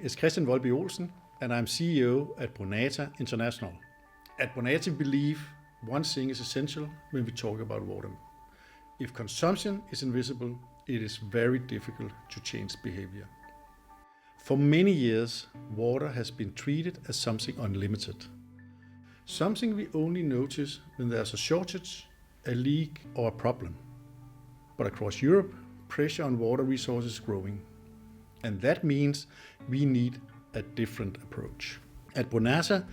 is Christian Volby Olsen, and I'm CEO at Brunata International. At Brunata, we believe one thing is essential when we talk about water. If consumption is invisible, it is very difficult to change behavior. For many years, water has been treated as something unlimited. Something we only notice when there's a shortage, a leak, or a problem. But across Europe, pressure on water resources is growing. And that means we need a different approach. At Brunata,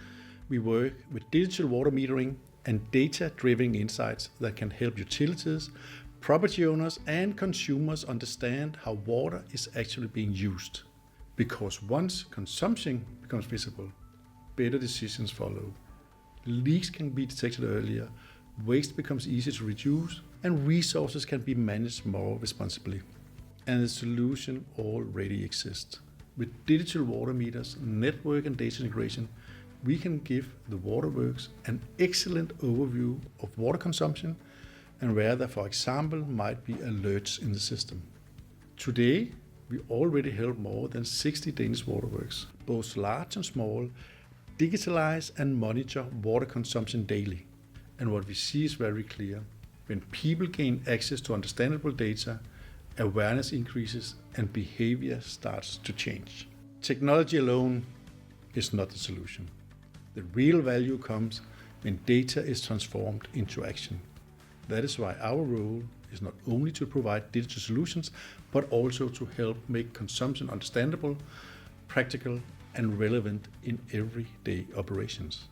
we work with digital water metering and data-driven insights that can help utilities, property owners, and consumers understand how water is actually being used. Because once consumption becomes visible, better decisions follow. Leaks can be detected earlier, waste becomes easier to reduce, and resources can be managed more responsibly. And the solution already exists. With digital water meters, network and data integration, we can give the waterworks an excellent overview of water consumption and where there, for example, might be alerts in the system. Today, we already help more than 60 Danish waterworks, both large and small, digitalize and monitor water consumption daily. And what we see is very clear. When people gain access to understandable data, awareness increases and behavior starts to change. Technology alone is not the solution. The real value comes when data is transformed into action. That is why our role is not only to provide digital solutions, but also to help make consumption understandable, practical, and relevant in everyday operations.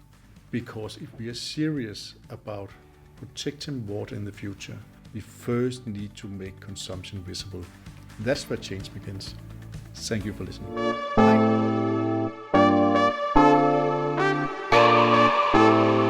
Because if we are serious about protecting water in the future, we first need to make consumption visible. That's where change begins. Thank you for listening. Bye.